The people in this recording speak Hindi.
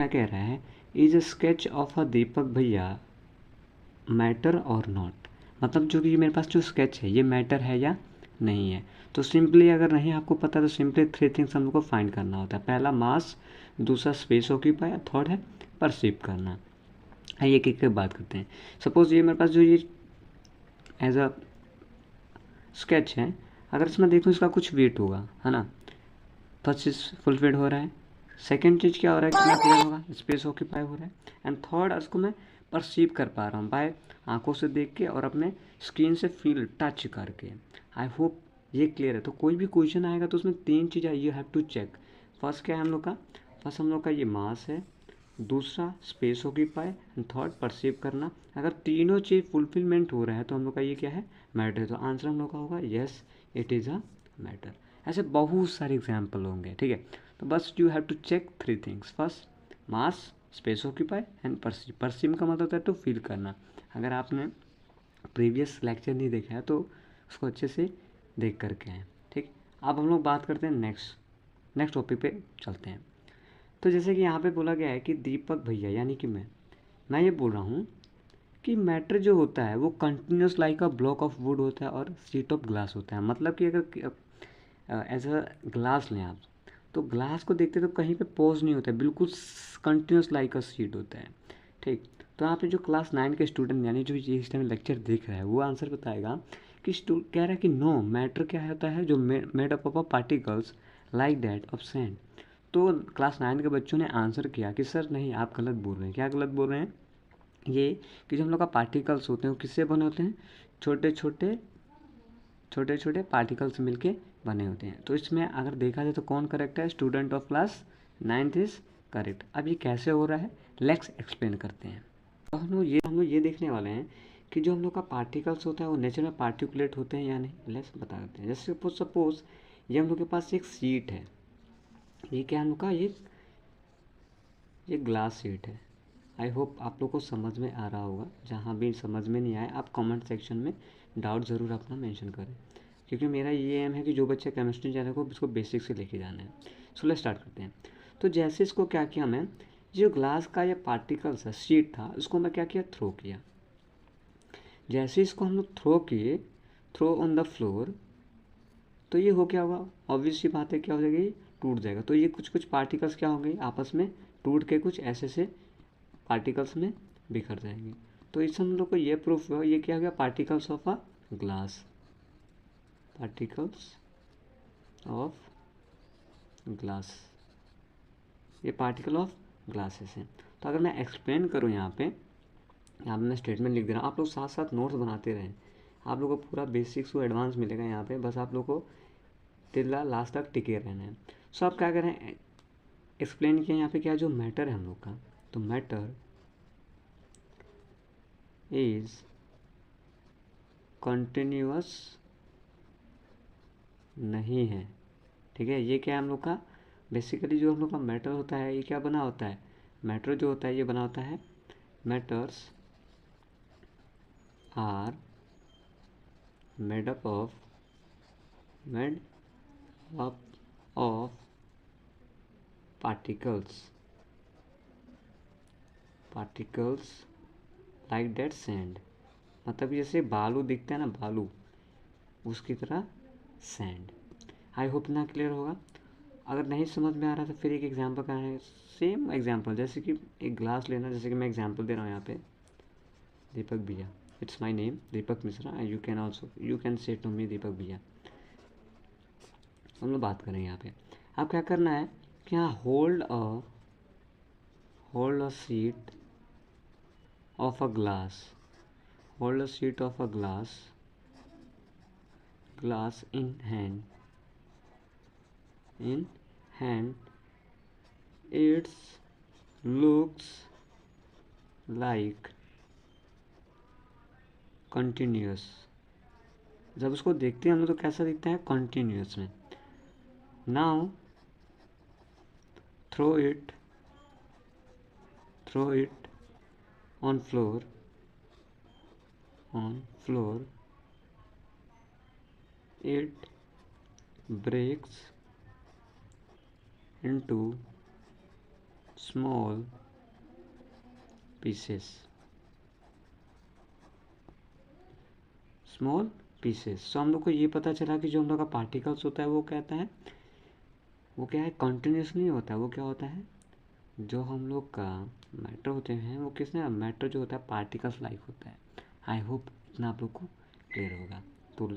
क्या कह रहा है, is a sketch of a Deepak bhaiya matter और नॉट, मतलब जो कि मेरे पास जो स्केच है ये मैटर है या नहीं है। तो सिंपली अगर नहीं आपको पता तो सिंपली 3 थिंग्स हम लोग को फाइंड करना होता है। पहला मास, दूसरा स्पेस ऑक्यूपाई, थर्ड है परसीव करना। आइए एक एक बात करते हैं। सपोज ये मेरे पास जो ये एज अ स्केच है, अगर इसमें देखो इसका कुछ वेट होगा, है ना। फर्स्ट चीज़ फुलफिल हो रहा है, सेकेंड चीज़ क्या हो रहा है, कितना क्लियर होगा, स्पेस ऑक्यूपाई हो रहा है, एंड थर्ड उसको मैं परसीव कर पा रहा हूँ बाय आंखों से देख के और अपने स्क्रीन से फील टच करके। आई होप ये क्लियर है। तो कोई भी क्वेश्चन आएगा तो उसमें 3 चीज़ें you have to check. First क्या है हम लोग का, फर्स्ट हम लोग का ये मास है, दूसरा space occupy and third perceive करना। अगर तीनों चीज़ फुलफिलमेंट हो रहा है तो हम लोग का ये क्या है, मैटर है। तो आंसर हम लोग का होगा yes it is a matter. ऐसे बहुत सारे एग्जाम्पल होंगे, ठीक है। तो बस you have to check 3 things, first mass, space occupy and perceive. Perceive का मतलब होता है टू फील करना। अगर आपने प्रीवियस लेक्चर नहीं देखा है तो उसको अच्छे से देख करके आए, ठीक। अब हम लोग बात करते हैं नेक्स्ट टॉपिक पे चलते हैं। तो जैसे कि यहाँ पे बोला गया है कि दीपक भैया यानी कि मैं ये बोल रहा हूँ कि मैटर जो होता है वो continuous like a block of would होता है और शीट ऑफ ग्लास होता है। मतलब कि अगर एज अ ग्लास लें आप, तो ग्लास को देखते तो कहीं पे पॉज नहीं होता है, बिल्कुल कंटिन्यूस लाइक अ शीट होता है, ठीक। तो यहाँ पे जो क्लास 9 के स्टूडेंट यानी जो ये इस टाइम लेक्चर देख रहा है वो आंसर बताएगा कि कह रहा है कि नो मैटर क्या होता है, जो made up of particles like that of sand. तो क्लास 9 के बच्चों ने आंसर किया कि सर नहीं आप गलत बोल रहे हैं। क्या गलत बोल रहे हैं, ये कि जो हम लोग का पार्टिकल्स होते हैं वो किससे बने होते हैं, छोटे छोटे पार्टिकल्स मिलके बने होते हैं। तो इसमें अगर देखा जाए तो कौन करेक्ट है, student of class 9th is correct. अब ये कैसे हो रहा है लेट्स एक्सप्लेन करते हैं। तो हम लोग ये देखने वाले हैं कि जो हम लोग का पार्टिकल्स होता है वो नेचर में पार्टिकुलेट होते हैं या नहीं, लेट्स बता देते हैं। जैसे सपोज ये हम लोग के पास एक सीट है, ये क्या हम लोग का ये ग्लास शीट है। आई होप आप लोग को समझ में आ रहा होगा। जहाँ भी समझ में नहीं आए आप कमेंट सेक्शन में डाउट ज़रूर अपना मेंशन करें, क्योंकि मेरा ये एम है कि जो बच्चे केमिस्ट्री जा रहे हो उसको बेसिक से लेके जाना है। सो लेट्स स्टार्ट करते हैं। तो जैसे इसको क्या किया, मैं जो ग्लास का ये पार्टिकल्स है शीट था उसको मैं क्या किया, थ्रो किया। जैसे इसको हम लोग थ्रो किए, थ्रो ऑन द फ्लोर, तो ये हो क्या होगा, ऑब्वियस सी बात है क्या हो जाएगी, टूट जाएगा। तो ये कुछ कुछ पार्टिकल्स क्या होंगे आपस में टूट के कुछ ऐसे से पार्टिकल्स में बिखर जाएंगे। तो इससे हम लोग को ये प्रूफ हुआ, ये क्या हो गया, particles of a glass, particles of glass, ये पार्टिकल ऑफ ग्लासेस हैं। तो अगर मैं एक्सप्लेन करूँ यहाँ पे मैं स्टेटमेंट लिख दे रहा हूँ, आप लोग साथ साथ नोट्स बनाते रहें। आप लोग को पूरा बेसिक्स को एडवांस मिलेगा यहाँ पे, बस आप लोग को टिल्ला लास्ट तक टिके रहना है। सो आप क्या करें, एक्सप्लेन किया यहाँ पे क्या जो मैटर है हम लोग का, तो मैटर इज कंटिन्यूअस नहीं है, ठीक है। ये क्या है हम लोग का, बेसिकली जो हम लोग का मैटर होता है ये क्या बना होता है, मैटर जो होता है ये बना होता है, matters are made up of particles like that sand. मतलब जैसे बालू दिखता है ना, बालू उसकी तरह सैंड। आई होप ना क्लियर होगा। अगर नहीं समझ में आ रहा तो फिर एक एग्जांपल का है, सेम एग्जांपल जैसे कि एक ग्लास लेना, जैसे कि मैं एग्जांपल दे रहा हूँ यहाँ पे, Deepak bhaiya, it's my name Deepak Mishra and you can say to me Deepak bhaiya. हम लोग बात करें यहाँ पे, अब क्या करना है कि यहाँ hold a sheet of a glass, hold a sheet of a glass in hand, it looks like continuous। जब उसको देखते हैं हम लोग तो कैसा दिखता है, कंटिन्यूस में। Now throw it on floor it breaks into small pieces, small pieces. तो हम लोग को ये पता चला कि जो हम लोग का पार्टिकल्स होता है वो कहता है, वो क्या है, कॉन्टिन्यूस नहीं होता है, वो क्या होता है, जो हम लोग का मैटर होते हैं वो किसने, मैटर जो होता है पार्टिकल्स लाइक होता है। आई होप इतना आप लोग को क्लियर होगा।